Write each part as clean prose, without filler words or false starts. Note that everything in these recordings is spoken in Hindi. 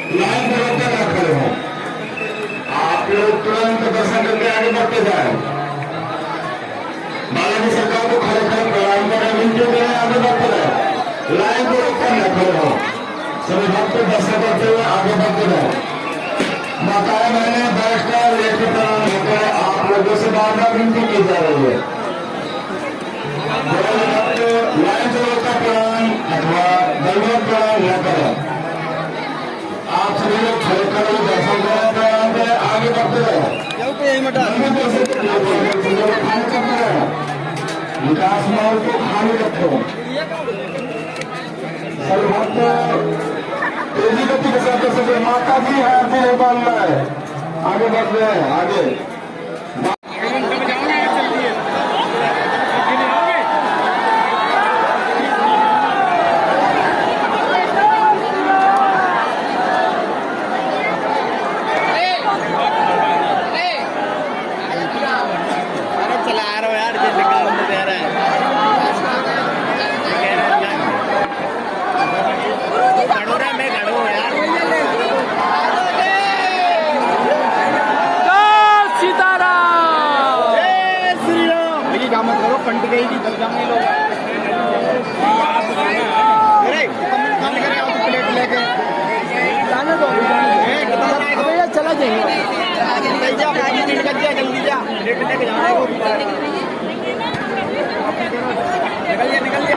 लाइन में रोककर ना खड़े हो। आप लोग तुरंत दर्शन करके आगे बढ़ते जाए। बालाजी सरकार को खड़े खड़े प्रणाम करें, मिलते हुए आगे बढ़ते रहे। लाइन को रोककर न खड़े हो। सभी भक्त दर्शन करते हुए आगे बढ़ते रहे। माताएं मैंने बैठकर लेकर प्रणाम होकर आप लोगों से बार बार विनती की जा रही है। लाइन से रोककर प्रणाम अथवा दंडवत प्रणाम न करें। आप सभी लोग खड़े खड़े दर्शन करें, प्रणाम करें, आगे बढ़ते रहे। विकास माहौल को खाली रखो। सभी भक्त तेजी गति के साथ दर्शन। माता जी है, आरती नहीं बांधना है, आगे बढ़ रहे हैं। आगे फंड गई थी घर जाने लोग प्लेट लेके जाने दो भैया, चला जाएंगे जल्दी जा प्लेट लेके जाना निकल गया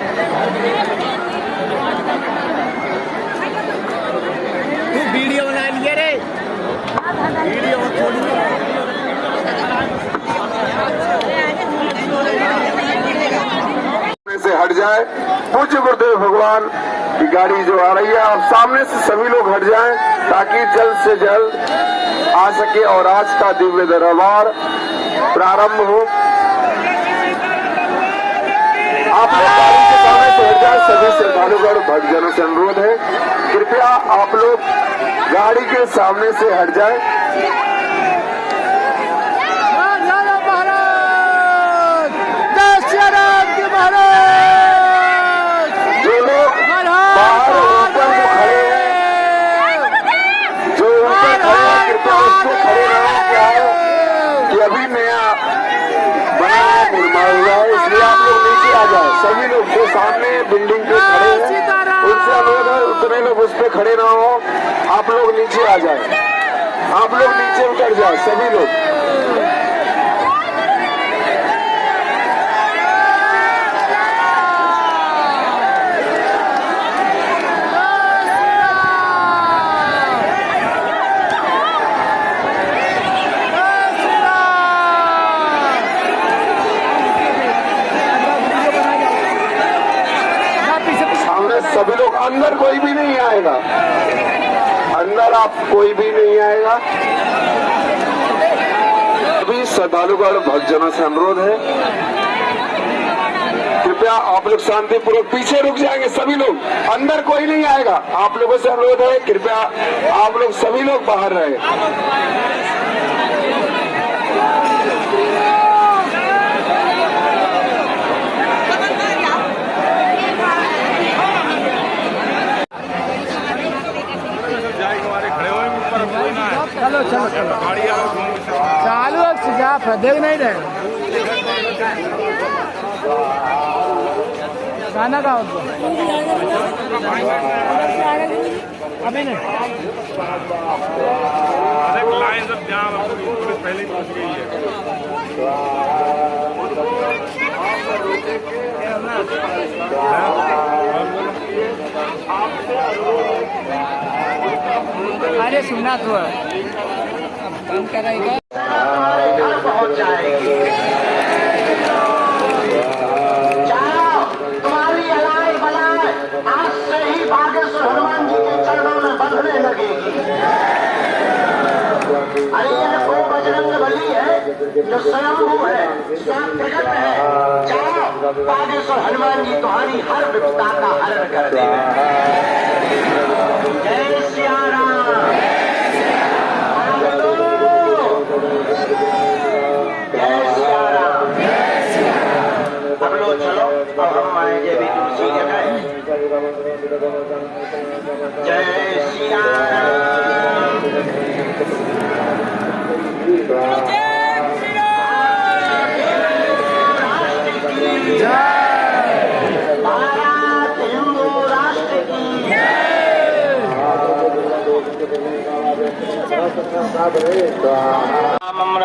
तू वीडियो बना लिया रे, वीडियो से हट जाए। पूज्य गुरुदेव भगवान की गाड़ी जो आ रही है, आप सामने से सभी लोग हट जाएं ताकि जल्द से जल्द आ सके और आज का दिव्य दरबार प्रारंभ हो। आप लोग गाड़ी के सामने से हट जाए। सभी श्रद्धालुगण भक्तजनों से अनुरोध है, कृपया आप लोग गाड़ी के सामने से हट जाए। सभी लोग जो सामने बिल्डिंग पे खड़े हैं उनसे अनुरोध है, उतने लोग उस पे खड़े ना हो, आप लोग नीचे आ जाए, आप लोग नीचे उतर जाए सभी लोग। सभी लोग अंदर, कोई भी नहीं आएगा अंदर, आप कोई भी नहीं आएगा। सभी श्रद्धालुगण भक्तजनों से अनुरोध है, कृपया आप लोग शांतिपूर्वक पीछे रुक जाएंगे। सभी लोग अंदर, कोई नहीं आएगा। आप लोगों से अनुरोध है, कृपया आप लोग सभी लोग बाहर रहे। चलो चलो चलो चालू जा देख नहीं रहे गाना का अभी नहीं लाइन सब जाम पहले पहुंच गई है। अरे सुनना तो बंद करेगा पहुंच जाएगी। तुम्हारी अलाय बलाय आज से ही बागेश्वर हनुमान जी के चरणों में बंधने लगेगी। अरे यह वो बजरंग बली है जो स्वयंभू है, स्वयं प्रकट है। जाओ, बागेश्वर हनुमान जी तुम्हारी हर विपदा का हरण कर देंगे। जय सिया राम। जय सिया राम। अब लोग चलो, अब हम माए जय भी तुलसी जगह। जय श्री राम। भारत हिंदू राष्ट्र की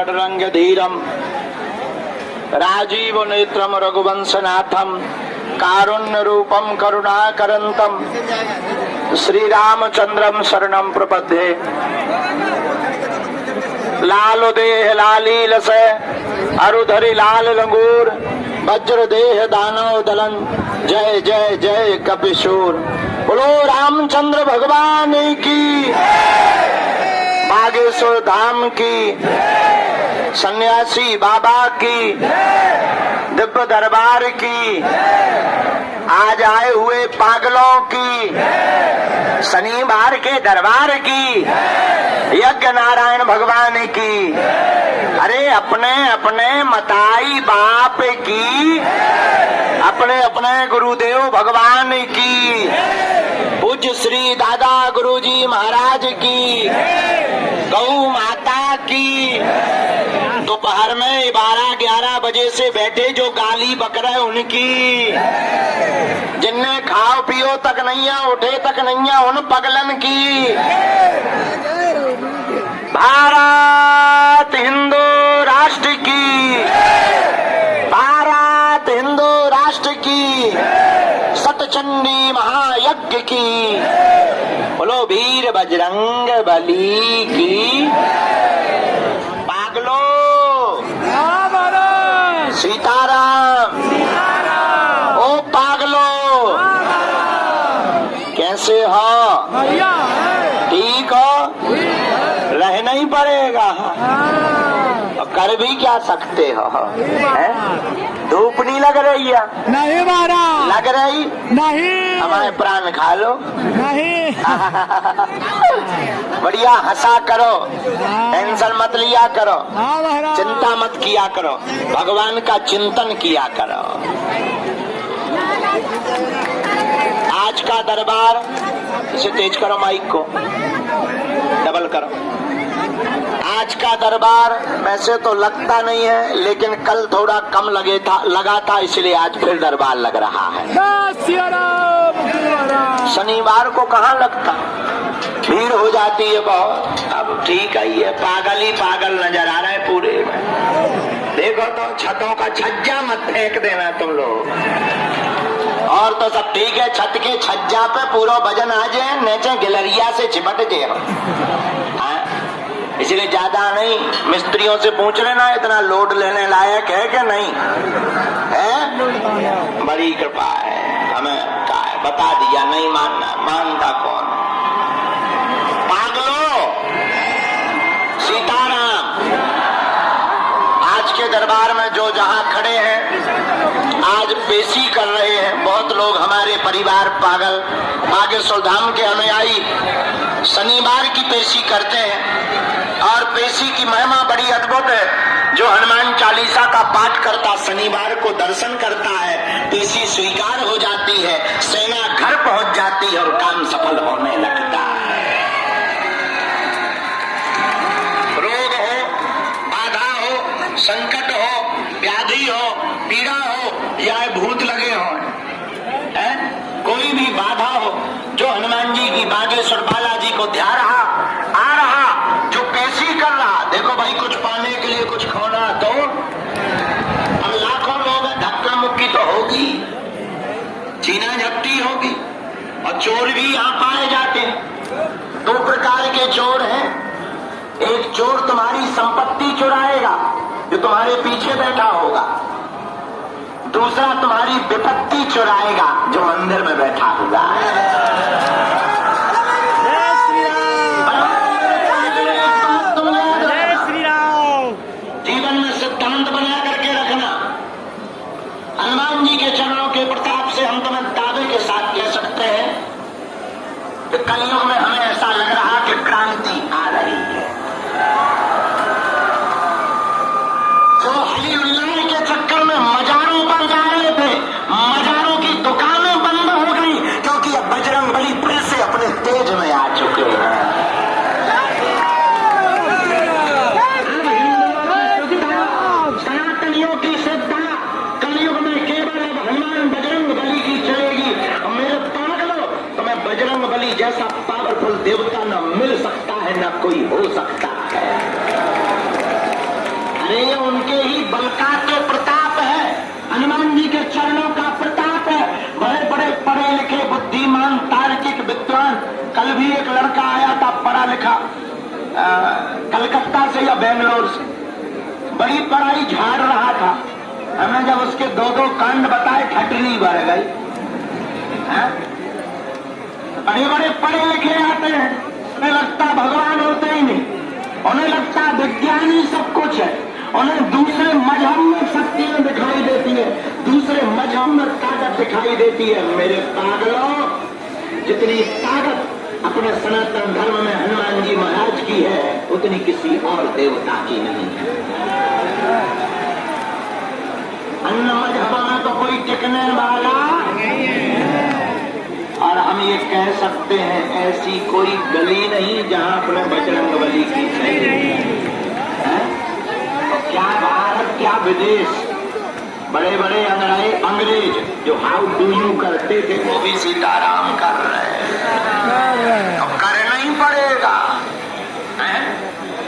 रंग धीरम राजीव नेत्रम रघुवंशनाथम कारुण्य रूपम करुणाकरंतम श्री रामचंद्रम शरणम प्रपद्ये। लाल देह लालील से अरुधरी लाल लंगूर वज्र देह दानव दलन जय जय जय कपिशूर। बोलो रामचंद्र भगवान की, बागेश्वर धाम की, सन्यासी बाबा की, दिव्य दरबार की, आज आए हुए पागलों की, शनिवार के दरबार की, यज्ञ नारायण भगवान की, अरे अपने अपने मताई बाप की, अपने अपने गुरुदेव भगवान की, पूज्य श्री दादा गुरुजी महाराज की, गौ माता की, दोपहर में 12-11 बजे से बैठे जो गाली बक रहे उनकी, जिनने खाओ पियो तक नहीं है, उठे तक नहीं है, उन पगलन की। भारत हिंदू राष्ट्र की, भारत हिंदू राष्ट्र की, सतचंडी महायज्ञ की, बोलो वीर बजरंग बली की। पागलो सीताराम, ओ पागलो कैसे हो? ठीक हो? रहना ही पड़ेगा, कर भी क्या सकते हो? धूप नहीं लग रही है? नहीं महाराज। लग रही? नहीं। हमारे प्राण खा लो। नहीं। बढ़िया हंसा करो, टेंशन मत लिया करो, हाँ महाराज। चिंता मत किया करो, भगवान का चिंतन किया करो। आज का दरबार, इसे तेज करो, माइक को डबल करो। आज का दरबार वैसे तो लगता नहीं है, लेकिन कल थोड़ा कम लगा था, इसलिए आज फिर दरबार लग रहा है। शनिवार को कहाँ लगता, भीड़ हो जाती है बहुत। अब ठीक है, ये पागल ही पागल नजर आ रहा है पूरे में। देखो तो छतों का छज्जा मत फेंक देना तुम लोग, और तो सब ठीक है। छत के छज्जा पे पूरा वजन आ जाए, नीचे गिलरिया से चिपट जाए, इसलिए ज्यादा नहीं। मिस्त्रियों से पूछ लेना इतना लोड लेने लायक है कि नहीं है? बड़ी कृपा है, हमें क्या है बता दिया, नहीं मानना, मानता कौन? पागलो सीताराम। आज के दरबार में जो जहां खड़े हैं, आज पेशी कर रहे हैं बहुत लोग, हमारे परिवार पागल बागेश्वर धाम के अनुयायी शनिवार की पेशी करते हैं, और पेशी की महिमा बड़ी अद्भुत है। जो हनुमान चालीसा का पाठ करता शनिवार को दर्शन करता है, पेशी स्वीकार हो जाती है, सेना घर पहुंच जाती है और काम सफल होने लगता है। रोग हो, बाधा हो, संकट हो, व्याधि हो, पीड़ा हो, या भूत लगे हो, कोई भी बाधा हो, जो हनुमान जी की बागेश्वर बालाजी को ध्यान आ रहा, जो पेशी कर रहा, देखो भाई कुछ पाने के लिए कुछ खोना तो अब लाखों लोग धक्का मुक्की तो होगी, छीना झपटी होगी, और चोर भी यहाँ पाए जाते हैं। 2 प्रकार के चोर हैं। एक चोर तुम्हारी संपत्ति चुराएगा, जो तुम्हारे पीछे बैठा होगा। दूसरा तुम्हारी विपत्ति चुराएगा, जो मंदिर में बैठा हुआ है। जीवन में सिद्धांत बना करके रखना। हनुमान जी के चरणों के प्रताप से हम तुम्हें दावे के साथ कह सकते हैं कि कलयुग में हमें ऐसा लग रहा कि क्रांति आ रही है। जो हली उल्लाह के चक्कर में मजारों पर जा रहे थे, मजारों की देवता न मिल सकता है न कोई हो सकता है। अरे ये उनके ही बल का तो प्रताप है, हनुमान जी के चरणों का प्रताप है। बड़े बड़े पढ़े लिखे बुद्धिमान तार्किक विद्वान, कल भी एक लड़का आया था पढ़ा लिखा कलकत्ता से या बेंगलोर से, बड़ी पढ़ाई झाड़ रहा था। हमने जब उसके दो दो कांड बताए ठटनी भर गई। बड़े बड़े पढ़े लिखे आते हैं, उन्हें लगता भगवान होते ही नहीं, उन्हें लगता विज्ञानी सब कुछ है, उन्हें दूसरे मजहब में शक्तियां दिखाई देती है, दूसरे मजहब में ताकत दिखाई देती है। मेरे पागलों, जितनी ताकत अपने सनातन धर्म में हनुमान जी महाराज की है उतनी किसी और देवता की नहीं है। अन्य मजहबों में तो कोई टिकने वाला नहीं है। और हम ये कह सकते हैं ऐसी कोई गली नहीं जहां अपने बजरंगबली की नहीं है। तो क्या भारत क्या विदेश, बड़े बड़े अंग्रेज जो हाउ डू यू करते थे वो भी सीताराम कर रहे हैं। तो करना ही पड़ेगा,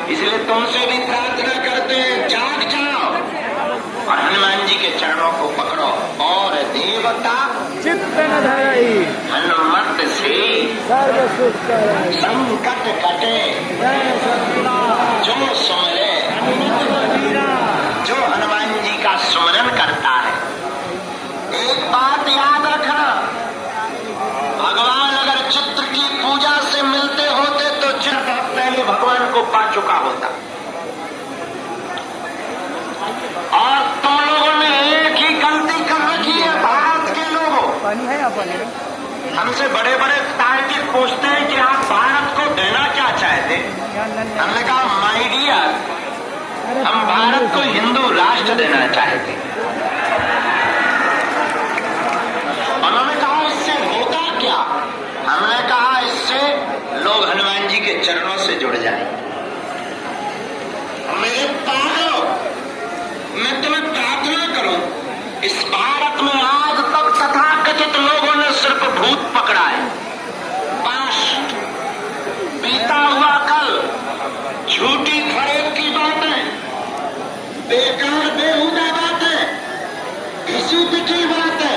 इसलिए तुमसे भी प्रार्थना करते हैं, जाग जाओ और हनुमान जी के चरणों को पकड़ो। और देवता चित्त न धरई हनुमत से सर्व सुख करई संकट कटे जो सुमरे। जो हनुमान जी का स्मरण करता है, एक बात याद रखना, भगवान अगर चित्र की पूजा से मिलते होते तो चित्र पहले भगवान को पा चुका होता। और तुम लोगों ने एक ही गलती कर रखी है, भारत के लोगों। पानी है अपन हमसे बड़े बड़े तार्किक पूछते हैं कि आप भारत को देना क्या चाहते। हमने कहा माय डियर, हम भारत को हिंदू राष्ट्र देना चाहते। उन्होंने कहा इससे होगा क्या? हमने कहा इससे लोग हनुमान जी के चरणों से जुड़ जाएं। मेरे पागलों, मैं तुम्हें प्रार्थना करूं, इस भारत में आज तक तथाकथित लोगों ने सिर्फ भूत पकड़ा है, पाश, बीता हुआ कल, झूठी फरेब की बातें, बेकार बेहुदा बातें, घिसी पिटी बातें।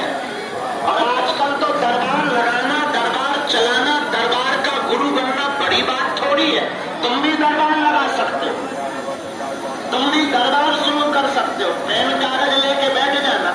और आजकल तो दरबार लगाना, दरबार चलाना, दरबार का गुरु बनना बड़ी बात थोड़ी है। तुम भी दरबार लगा सकते हो, तुम भी दरबार शुरू कर सकते हो, पेन कागज लेके बैठ जाना,